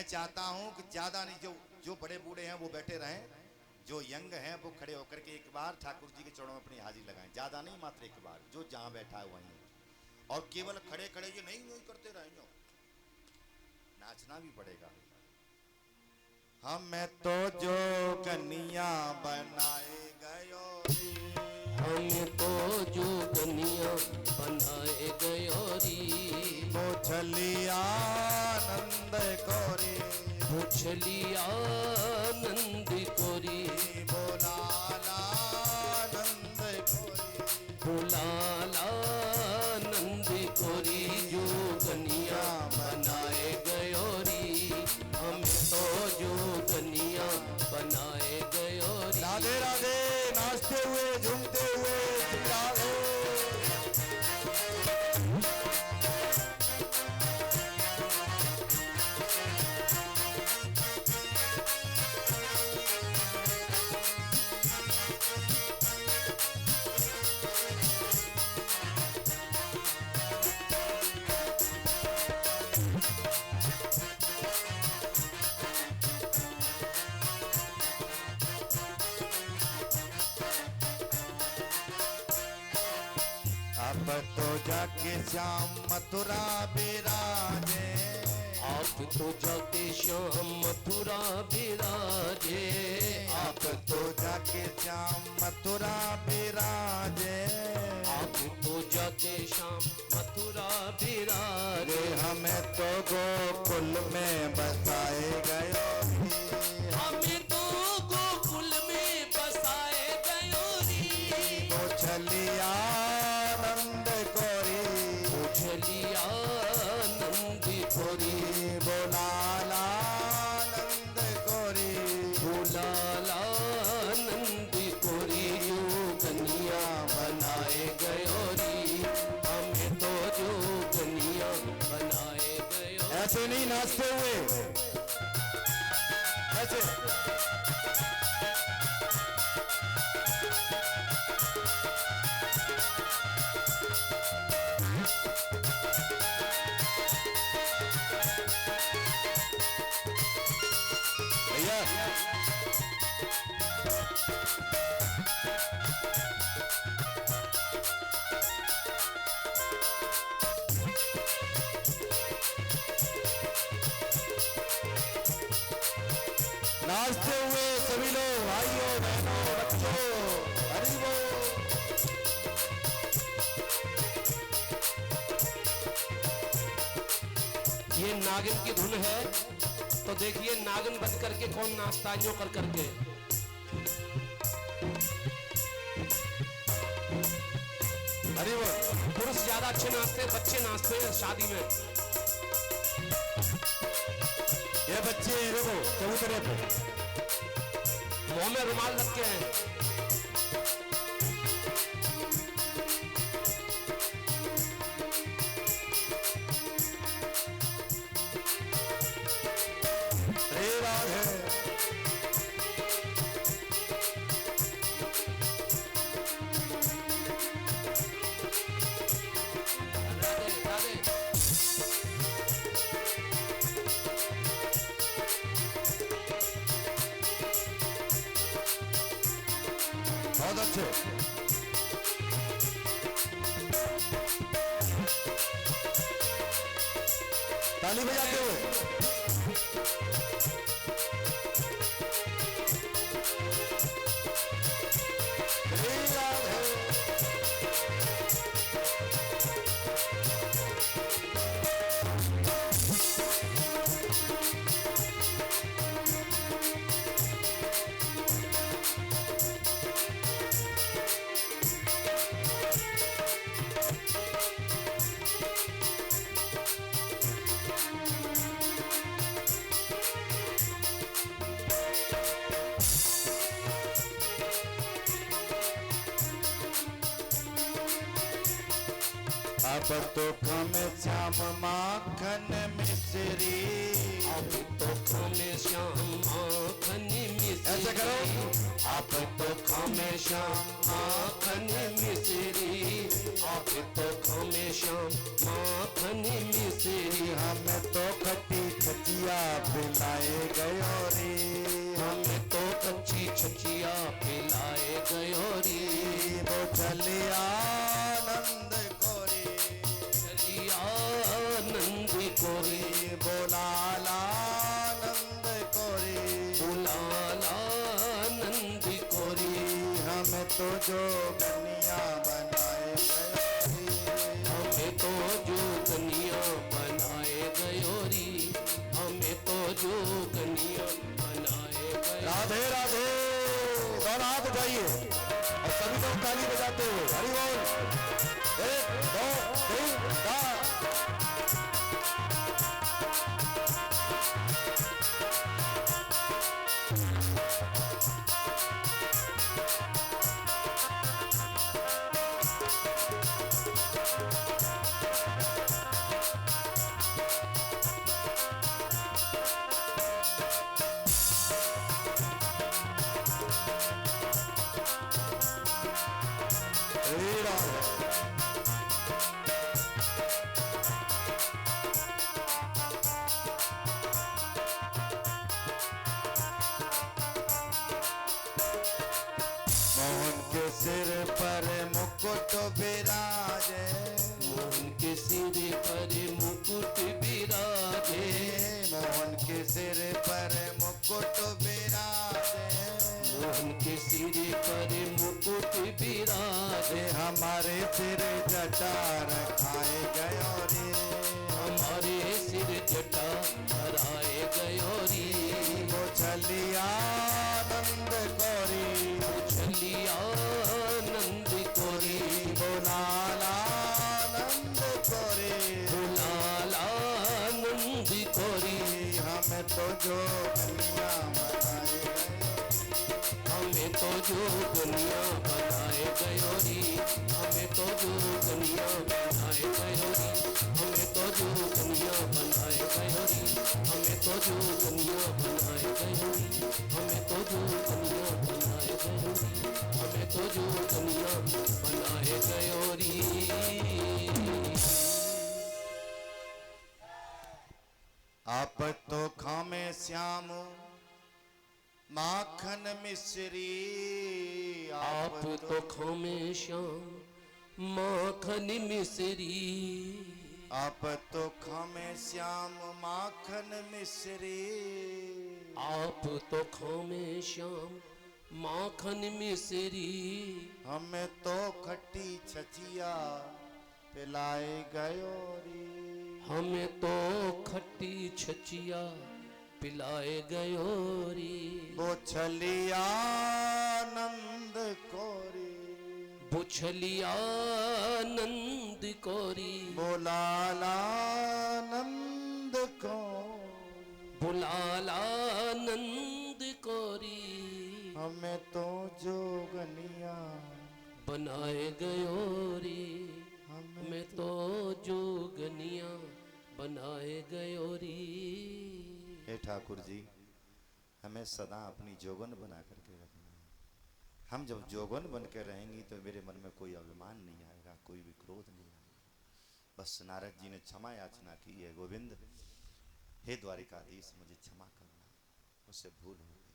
मैं चाहता हूं कि ज्यादा नहीं, जो जो बड़े बूढ़े हैं वो बैठे रहें, जो यंग हैं वो खड़े होकर के एक बार ठाकुर जी के चरणों में अपनी हाजिरी लगाएं। ज्यादा नहीं, मात्र एक बार, जो जहां बैठा है वहीं। और केवल खड़े खड़े ये नहीं करते रहेंगे, नाचना भी पड़ेगा। हमें तो जो कन्या बनाए गयो रे, हमें तो जो कन्या बनाए गयो री, पूछलिया आनंद कोरी, पूछलिया आनंद कोरी, बोलाला आनंद कोरी, बुलाला आनंद कोरी, जो कन्या बनाए गयो री, हमें तो जो कन्या बनाए गयो री। राधे राधे, नाचते हुए झूमते हुए चिल्लाओ। अब तो जाके श्याम मथुरा विराजे, आप तो जाके श्याम मथुरा विराजे, आप तो जाके श्याम मथुरा विराजे, आप तो जाके श्याम मथुरा विराजे, रे हमें तो गोकुल में बसाए गयो रे, हमें तो गोकुल में बसाए गयो री, पूछलिया आनंद कोरी, पूछलिया आनंद कोरी, बोलाला आनंद कोरी, बुलाला आनंद कोरी, जो कन्या बनाए गयो री, हमें तो जो कन्या बनाए गयो। ऐसे नहीं नाचते हुए, ऐसे भैया। नाचते हुए सभी लोग, भाइयों बहनों बच्चों, हरि बोल। ये नागिन की धुन है, तो देखिए नागिन बन करके कौन नाचता है, यूं कर करके। हरि बोल। पुरुष ज्यादा अच्छे नाचते हैं, बच्चे नाचते हैं शादी में। ये बच्चे देखो चबूतरे पे मुंह में रुमाल रख के हैं। रे राधे। बहुत अच्छे। ताली बजाते हुए। अब तो खामे श्याम माखन मिश्री, अब तो खामे श्याम माखन मिश्री, ऐसे करो। अब तो खामे श्याम माखन मिश्री, अब तो खामे श्याम माखन मिश्री, हमें तो खट्टी छचिया पिलाए गयो रे, हमें तो कच्ची छचिया पिलाए गयो रे। वो चलिया नंद कोरी, चलिया नंद कोरी, बोलाला नंद कोरी, बुलाला नंद कोरी। हमें तो जो कन्या बनाए गयो रे, हमें तो जो कन्या बनाए गयो री, हमें तो जो कन्या बनाए गयो। राधे राधे। और हाथ उठाइए और सभी लोग ताली बजाते हुए हरि बोल। 1 2 3 4। श्री राम। मोहन के सिर पर मुकुट विराजे, मोहन के सिर पर मुकुट विराजे, मोहन के सिर पर मुकुट विराजे, मोहन के सिर पर मुकुट विराजे। हमारे सिर जटा रखाए गयो रे, हमारे सिर जटा धराए गयो री, वो चलिया नंद कोरी, उछलिया नंद कोरी, बोलाला नंद कोरी, बुलाला नंद कोरी। हमें तो जो कन्या बनाए गयो, हमें तो जो कन्या बनाए गयो री, हमें तो जो कन्या बनाए गयो री, हमें तो जो कन्या बनाए गयो री, हमें तो जो कन्या बनाए गयो री, हमें तो जो कन्या बनाए गयो री, हमें तो जो कन्या बनाए गयो री। आप तो खामे श्याम माखन मिश्री, आप तो खामे श्याम माखन मिश्री, आप तो खामे श्याम माखन मिश्री, आप तो खामे श्याम माखन मिश्री। हमें तो खट्टी छचिया पिलाए गयो री, हमें तो खट्टी छचिया पिलाए गयो री, वो छलिया नंद कोरी, बुछलिया नंद कोरी, बोलाला नंद कोरी, बुलाला नंद कोरी। हमें तो जोगनिया बनाए गयो री, हमें हमें तो जोगनिया बनाए गयो री। हे ठाकुर जी, हमें सदा अपनी जोगन बना करके रखना है। हम जब जोगन बन के रहेंगी तो मेरे मन में कोई अभिमान नहीं आएगा, कोई भी क्रोध नहीं आएगा। बस नारद जी ने क्षमा याचना की है, गोविंद हे द्वारिकाधीश मुझे क्षमा करना, उससे भूल हो गई।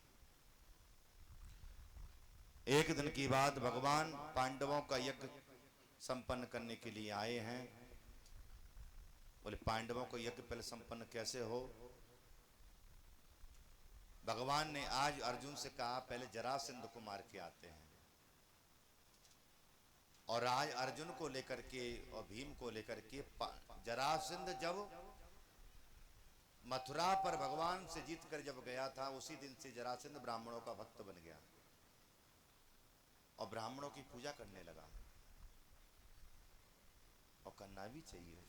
एक दिन की बात, भगवान पांडवों का यज्ञ संपन्न करने के लिए आए हैं। बोले पांडवों को यज्ञ पहले संपन्न कैसे हो? भगवान ने आज अर्जुन से कहा पहले जरासंध को मार के आते हैं। और आज अर्जुन को लेकर के और भीम को लेकर के जरासंध जब मथुरा पर भगवान से जीत कर जब गया था, उसी दिन से जरासंध ब्राह्मणों का भक्त बन गया और ब्राह्मणों की पूजा करने लगा, और करना भी चाहिए।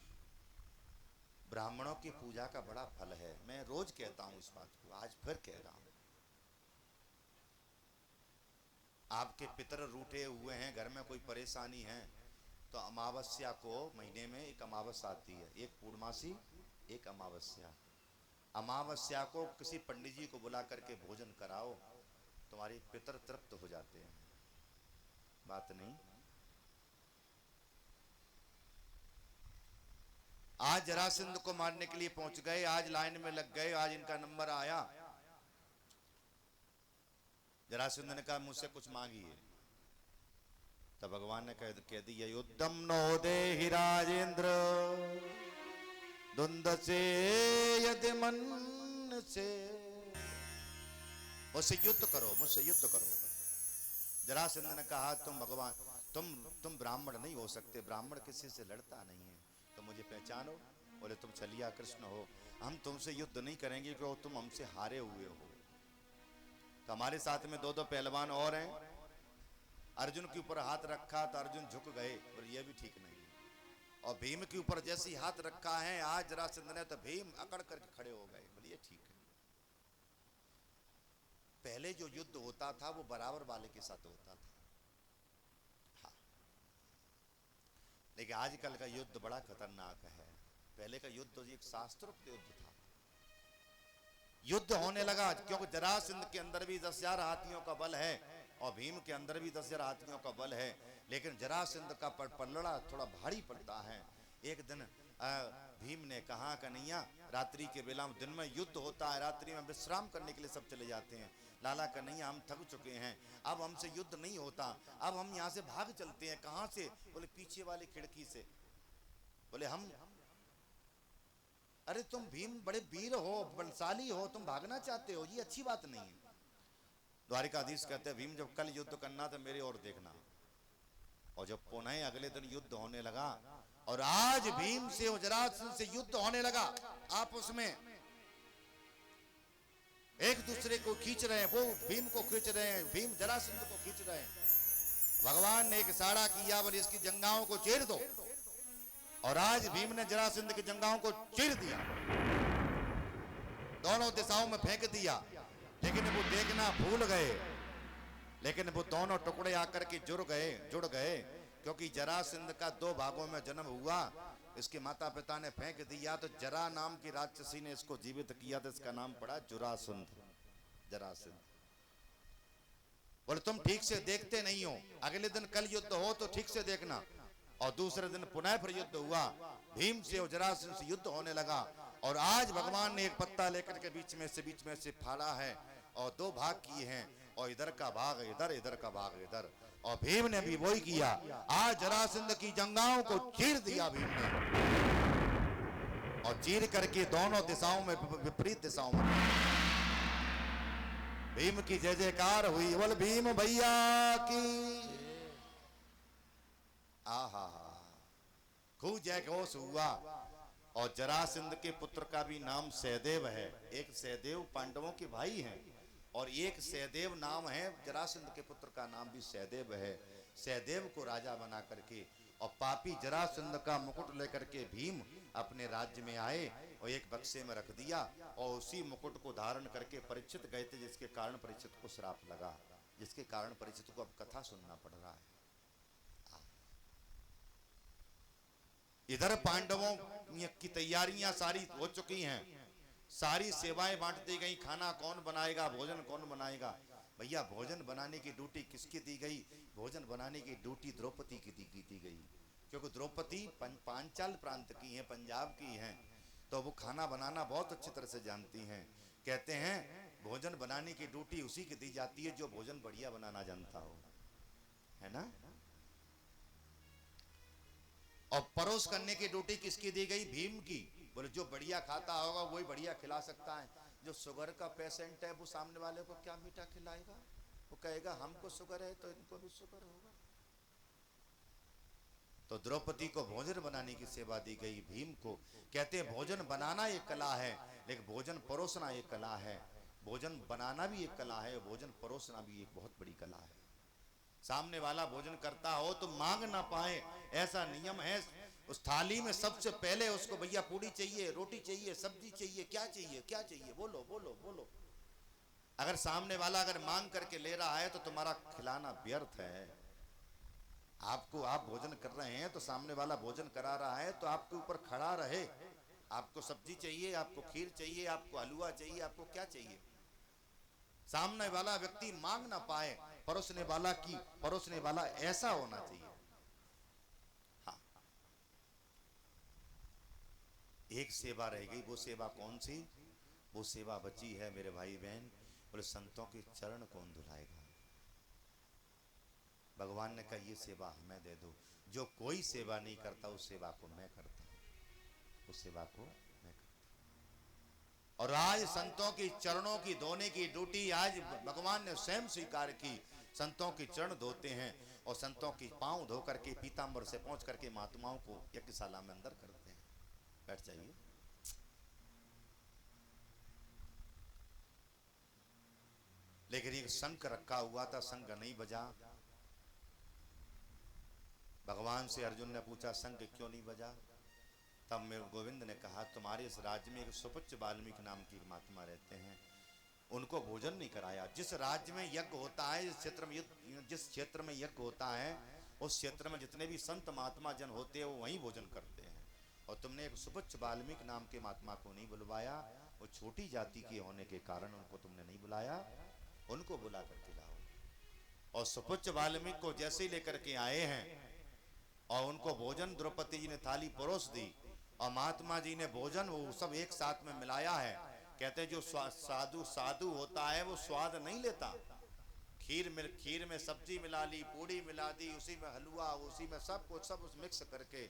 ब्राह्मणों की पूजा का बड़ा फल है। मैं रोज कहता हूं इस बात को, आज फिर कह रहा हूं। आपके पितर रूठे हुए हैं, घर में कोई परेशानी है, तो अमावस्या को महीने में एक अमावस्या आती है, एक पूर्णमासी एक अमावस्या। अमावस्या को किसी पंडित जी को बुला करके भोजन कराओ, तुम्हारे पितर तृप्त हो जाते हैं। बात नहीं। आज जरासंध को मारने के लिए पहुंच गए, आज लाइन में लग गए, आज इनका नंबर आया। जरासंध ने कहा मुझसे कुछ मांगिए। तब भगवान ने कह दिया युद्धम नो देहि राजेंद्र द्वंद से यदि मन से, मुझसे युद्ध करो, मुझसे युद्ध करो। जरासंध ने कहा तुम भगवान, तुम ब्राह्मण नहीं हो सकते, ब्राह्मण किसी से लड़ता नहीं है, तो मुझे पहचानो। बोले तुम छलिया कृष्ण हो, हम तुमसे युद्ध नहीं करेंगे क्योंकि तुम हमसे हारे हुए हो। तो हमारे साथ में दो दो पहलवान और हैं। अर्जुन के ऊपर हाथ रखा तो अर्जुन झुक गए, और ये भी ठीक नहीं है। और भीम के ऊपर जैसे ही हाथ रखा है आज जरासंध ने, तो भीम अकड़ करके खड़े हो गए। बोले ये ठीक है। पहले जो युद्ध होता था वो बराबर वाले के साथ होता था, हाँ। लेकिन आजकल का युद्ध बड़ा खतरनाक है। पहले का युद्ध एक शास्त्रोक्त युद्ध था। युद्ध होने लगा क्योंकि जरासंध के अंदर भी 10,000 हाथियों का बल है और भीम के अंदर भी 10,000 हाथियों का बल है, लेकिन जरासंध का पलड़ा थोड़ा भारी पड़ता है। एक दिन भीम ने कहा कन्हैया रात्रि के बेला, दिन में युद्ध होता है, रात्रि में विश्राम करने के लिए सब चले जाते हैं। लाला कन्हैया हम थक चुके हैं, अब हमसे युद्ध नहीं होता, अब हम यहाँ से भाग चलते हैं। कहाँ से? बोले पीछे वाली खिड़की से। बोले हम, अरे तुम भीम बड़े वीर हो, बलशाली हो, तुम भागना चाहते हो, ये अच्छी बात नहीं है। द्वारिकाधीश कहते हैं भीम जब कल युद्ध करना तो मेरे और देखना। और जब पुनः अगले दिन युद्ध होने लगा और आज भीम से और जरासंध से युद्ध होने लगा, आपस में एक दूसरे को खींच रहे हैं, वो भीम को खींच रहे हैं, भीम जरासंध को खींच रहे हैं। भगवान ने एक इशारा किया, बोले इसकी जंघाओं को चीर दो। और आज भीम ने जरासंध की जंघाओं को चीर दिया, दोनों दिशाओं में फेंक दिया। लेकिन वो देखना भूल गए, लेकिन वो दोनों टुकड़े आकर के जुड़ गए क्योंकि जरासंध का 2 भागों में जन्म हुआ। इसके माता पिता ने फेंक दिया तो जरा नाम की राक्षसी ने इसको जीवित किया, तो इसका नाम पड़ा जुरासंध, जरासंध। बोले तुम ठीक से देखते नहीं हो, अगले दिन कल युद्ध हो तो ठीक से देखना। और दूसरे दिन पुनः फिर युद्ध हुआ, भीम से और जरासंध से युद्ध होने लगा। और आज भगवान ने एक पत्ता लेकर के बीच में से फाड़ा है और 2 भाग किए हैं, और इधर का भाग इधर, इधर का भाग इधर। और भीम ने भी वही किया, आज जरासंध की जंघाओं को चीर दिया भीम ने, और चीर करके दोनों दिशाओं में, विपरीत दिशाओं में भीम की जय जयकार हुई। बोल भीम भैया की। आहा, खूब जय घोष हुआ। और जरासंध के पुत्र का भी नाम सहदेव है। एक सहदेव पांडवों के भाई हैं और एक सहदेव नाम है, जरासंध के पुत्र का नाम भी सहदेव है। सहदेव को राजा बना करके और पापी जरासंध का मुकुट लेकर के भीम अपने राज्य में आए और एक बक्से में रख दिया, और उसी मुकुट को धारण करके परीक्षित गए थे, जिसके कारण परीक्षित को श्राप लगा, जिसके कारण परीक्षित को अब कथा सुनना पड़ रहा है। इधर पांडवों की तैयारियां सारी हो चुकी हैं, सारी सेवाएं बांट दी गई, खाना कौन बनाएगा, भोजन कौन बनाएगा। भैया भोजन बनाने की ड्यूटी किसकी दी गई? भोजन बनाने की ड्यूटी द्रौपदी की दी गई, क्योंकि द्रौपदी पांचाल प्रांत की हैं, पंजाब की हैं, तो वो खाना बनाना बहुत अच्छी तरह से जानती हैं। कहते हैं भोजन बनाने की ड्यूटी उसी की दी जाती है जो भोजन बढ़िया बनाना जानता हो, है ना। और परोस करने की ड्यूटी किसकी दी गई? भीम की। बोले जो बढ़िया खाता होगा वही बढ़िया खिला सकता है। जो शुगर का पेशेंट है वो सामने वाले को क्या मीठा खिलाएगा? वो कहेगा हमको शुगर है तो इनको भी शुगर होगा। तो द्रौपदी को भोजन बनाने की सेवा दी गई, भीम को। कहते हैं भोजन बनाना एक कला है, लेकिन भोजन परोसना एक कला है। भोजन बनाना भी एक कला है, भोजन परोसना भी एक बहुत बड़ी कला है। सामने वाला भोजन करता हो तो मांग ना पाए, ऐसा नियम है। उस थाली में सबसे पहले उसको भैया पूड़ी चाहिए, रोटी चाहिए, सब्जी चाहिए, क्या चाहिए, क्या चाहिए, बोलो बोलो बोलो। अगर सामने वाला अगर मांग करके ले रहा है तो तुम्हारा खिलाना व्यर्थ है। आपको, आप भोजन कर रहे हैं तो सामने वाला भोजन करा रहा है तो आपके ऊपर खड़ा रहे। आपको सब्जी चाहिए, आपको खीर चाहिए, आपको हलवा चाहिए, आपको क्या चाहिए। सामने वाला व्यक्ति मांग ना पाए, परोसने वाला ऐसा होना चाहिए। हाँ, एक सेवा रह गई। वो सेवा कौन सी? वो सेवा बची है मेरे भाई बहन, बोले संतों के चरण कौन धुलाएगा। भगवान ने कहा ये सेवा हमें दे दो, जो कोई सेवा नहीं करता उस सेवा को मैं करता हूं, उस सेवा को मैं करता। और आज संतों की चरणों की धोने की ड्यूटी आज भगवान ने स्वयं स्वीकार की। संतों के चरण धोते हैं और संतों की पांव धो करके पीतांबर से पहुंच करके महात्माओं को यज्ञशाला में अंदर करते हैं। बैठ जाइए। लेकिन एक शंख रखा हुआ था, शंख नहीं बजा। भगवान से अर्जुन ने पूछा शंख क्यों नहीं बजा? तब मेरे गोविंद ने कहा तुम्हारे इस राज्य में एक सुपुच्च वाल्मीकि नाम की महात्मा रहते हैं, उनको भोजन नहीं कराया। जिस राज्य में यज्ञ होता है, जिस क्षेत्र में यज्ञ होता है, उस क्षेत्र में जितने भी संत महात्मा जन होते हैं वो वहीं भोजन करते हैं। और तुमने एक सुपुच्च वाल्मीकि नाम के महात्मा को नहीं बुलवाया, वो छोटी जाति के होने के कारण उनको तुमने नहीं बुलाया, उनको बुला करके लाओ। और सुपुच्च वाल्मीकि को जैसे ही लेकर के आए हैं और उनको भोजन द्रौपदी जी ने थाली परोस दी और महात्मा जी ने भोजन वो सब एक साथ में मिलाया है। कहते हैं जो साधु होता है वो स्वाद नहीं लेता। खीर में सब्जी मिला ली, पूड़ी मिला दी, उसी में हलवा, उसी में सब कुछ सब मिक्स करके,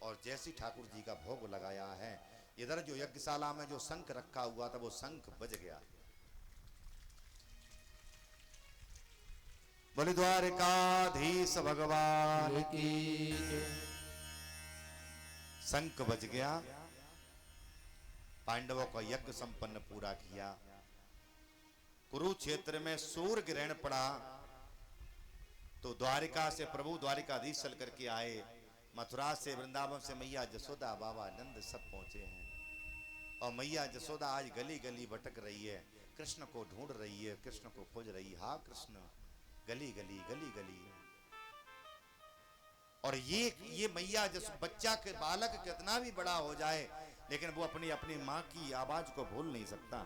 और जैसी ठाकुर जी का भोग लगाया है, इधर जो यज्ञशाला में जो शंख रखा हुआ था वो शंख बज गया। बोले द्वारिकाधीश भगवान की शंख बज गया। पांडवों का यज्ञ संपन्न पूरा किया। कुरुक्षेत्र में सूर्य ग्रहण पड़ा तो द्वारिका से प्रभु द्वारिकाधीश चल करके आए। मथुरा से वृंदावन से मैया जसोदा बाबा नंद सब पहुंचे हैं। और मैया जसोदा आज गली गली भटक रही है, कृष्ण को ढूंढ रही है, कृष्ण को खोज रही है। हाँ कृष्ण गली गली गली गली। और ये मैया जस बच्चा के बालक कितना भी बड़ा हो जाए लेकिन वो अपनी अपनी माँ की आवाज को भूल नहीं सकता।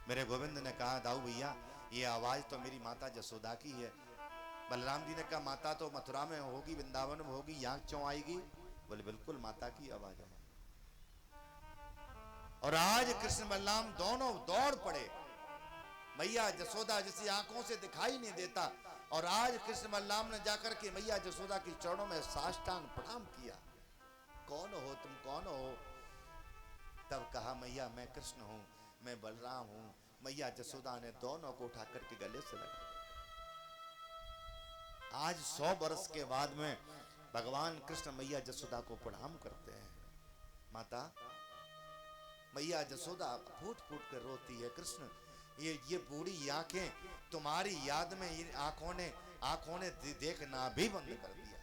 मेरे गोविंद ने कहा दाऊ भैया ये आवाज तो मेरी माता जसोदा की है। बलराम जी ने कहा माता तो मथुरा में होगी, वृंदावन में होगी, यहाँ क्यों आएगी? बोले बिल्कुल माता की आवाज है। और आज कृष्ण बलराम दोनों दौड़ पड़े। मैया जसोदा जिसकी आंखों से दिखाई नहीं देता, और आज कृष्ण बलराम ने जाकर के मैया जसोदा की चरणों में साष्टांग प्रणाम किया। कौन हो तुम, कौन हो? तब कहा मैया मैं कृष्ण हूं, मैं बलराम हूं। मैया जसोदा ने दोनों को उठा करके गले से लगा। आज 100 वर्ष के बाद में भगवान कृष्ण मैया जसोदा को प्रणाम करते हैं। माता मैया जसोदा फूट फूट कर रोती है, कृष्ण ये बूढ़ी आंखें तुम्हारी याद में इन आंखों ने देखना भी बंद कर दिया।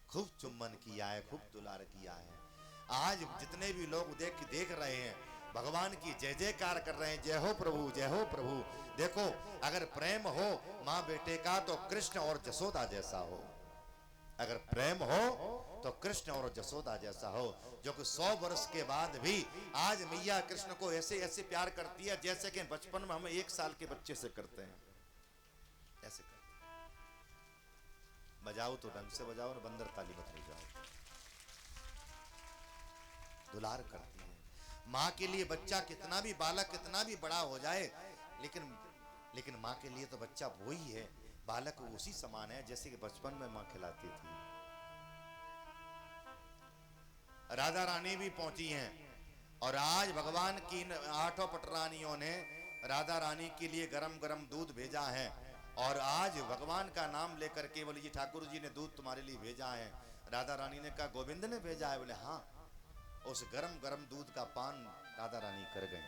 खूब चुम्बन किया है, खूब दुलार किया है। आज जितने भी लोग देख रहे हैं भगवान की जय जयकार कर रहे हैं, जय हो प्रभु, जय हो प्रभु। देखो अगर प्रेम हो माँ बेटे का तो कृष्ण और जसोदा जैसा हो। अगर प्रेम हो तो कृष्ण और जसोदा जैसा हो, जो कि 100 वर्ष के बाद भी आज मैया कृष्ण को ऐसे ऐसे प्यार करती है जैसे कि बचपन में हम 1 साल के बच्चे से करते हैं। ऐसे करते बजाओ तो ढंग से बजाओ और बंदर ताली मत बजाओ। दुलार करती है माँ के लिए। बच्चा कितना भी बालक कितना भी बड़ा हो जाए लेकिन माँ के लिए तो बच्चा वो ही है, बालक उसी समान है जैसे कि बचपन में माँ खिलाती थी। राधा रानी भी पहुंची हैं और आज भगवान की 8 पटरानियों ने राधा रानी के लिए गरम गरम दूध भेजा है। और आज भगवान का नाम लेकर के बोले जी ठाकुर जी ने दूध तुम्हारे लिए भेजा है। राधा रानी ने कहा गोविंद ने भेजा है? बोले हाँ। उस गरम गरम दूध का पान राधा रानी कर गए।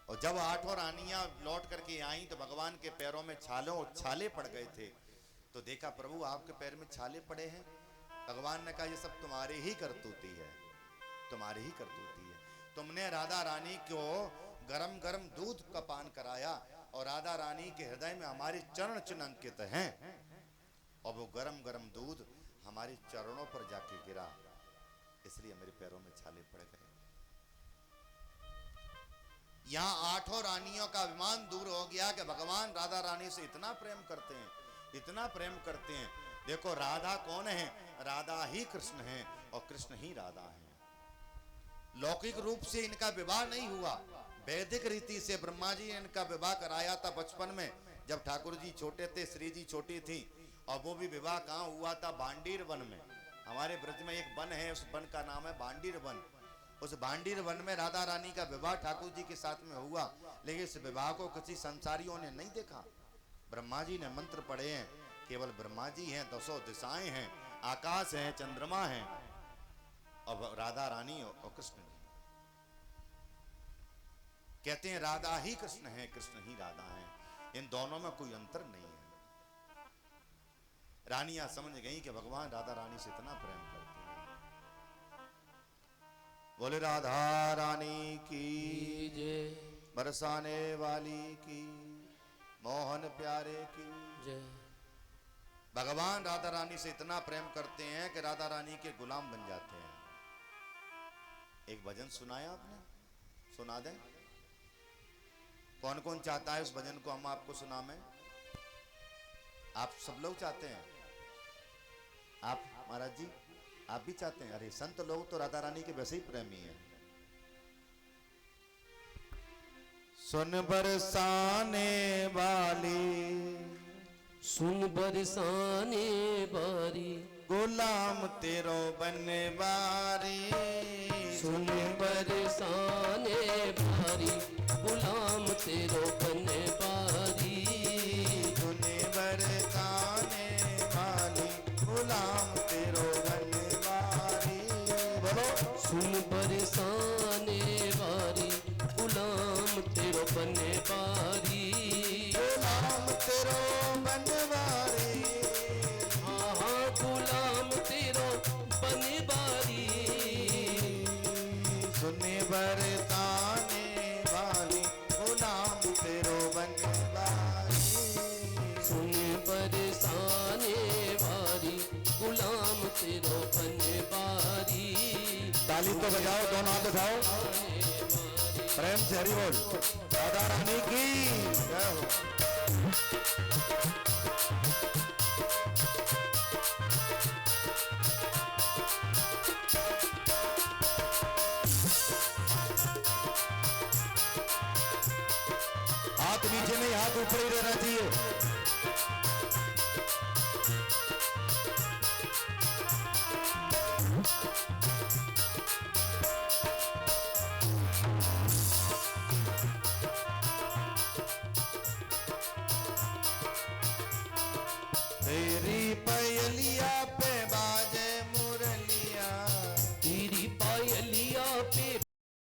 और जब 8 रानियां लौट करके आई तो भगवान के पैरों में छाले पड़ गए थे। तो देखा प्रभु आपके पैर में छाले पड़े हैं। भगवान ने कहा ये सब तुम्हारी ही करतूती है, तुम्हारी ही करतूती है। तुमने राधा रानी को गरम गरम दूध का पान कराया और राधा रानी के हृदय में हमारे चरण चिन्ह अंकित हैं और वो गरम गरम दूध हमारे चरणों पर जाके गिरा, इसलिए मेरे पैरों में छाले पड़ गए। यहाँ 8 रानियों का अभिमान दूर हो गया कि भगवान राधा रानी से इतना प्रेम करते हैं इतना प्रेम करते हैं। देखो राधा कौन है? राधा ही कृष्ण है और कृष्ण ही राधा है। लौकिक रूप से इनका विवाह नहीं हुआ, वैदिक रीति से ब्रह्मा जी ने इनका विवाह कराया था बचपन में, जब ठाकुर जी छोटे थे, श्री जी छोटी थी। और वो भी विवाह कहाँ हुआ था? बांडीर वन में। हमारे ब्रज में एक वन है, उस वन का नाम है बांडीर वन। उस बांडीर वन में राधा रानी का विवाह ठाकुर जी के साथ में हुआ। लेकिन इस विवाह को किसी संसारियों ने नहीं देखा। ब्रह्मा जी ने मंत्र पढ़े हैं, केवल ब्रह्मा जी हैं, दसों दिशाएं हैं, आकाश है, चंद्रमा है, और राधा रानी और कृष्ण जी। कहते हैं राधा ही कृष्ण है, कृष्ण ही राधा है, इन दोनों में कोई अंतर नहीं है। रानियां समझ गई कि भगवान राधा रानी से इतना प्रेम करते हैं। बोले राधा रानी की जय, बरसाने वाली की, मोहन प्यारे की जय। भगवान राधा रानी से इतना प्रेम करते हैं कि राधा रानी के गुलाम बन जाते हैं। एक भजन सुनाया आपने, सुना दें? कौन कौन चाहता है उस भजन को हम आपको सुनाएं? आप सब लोग चाहते हैं? आप महाराज जी आप भी चाहते हैं? अरे संत लोग तो राधा रानी के वैसे ही प्रेमी हैं। सुन बरसाने वाली, सुन बरसाने बारी, गुलाम तेरो बनने बारी। सुन बरसाने बारी, गुलाम तेरो बने बारी। सुन बरसाने वाली, गुलाम तेरो बनने बारी। बोलो सुन बरसाने बारी, गुलाम तेरो बने बारी। गुलाम तेरो बनने बारी। हाँ हाँ गुलाम तेरो बने बारी। सुने बरसाने वाली, गुलाम तेरो बनने बारी। सुन बरसाने वारी, गुलाम तेरो बने बारी। ताली तो बजाओ, दोनों हाथ उठाओ, प्रेम से हरि बोल। राधा रानी की जय हो। हाथ नीचे नहीं, हाथ ऊपर ही रहना चाहिए। तेरी पयलिया पे बाजे मुरलिया, तेरी पायलिया पे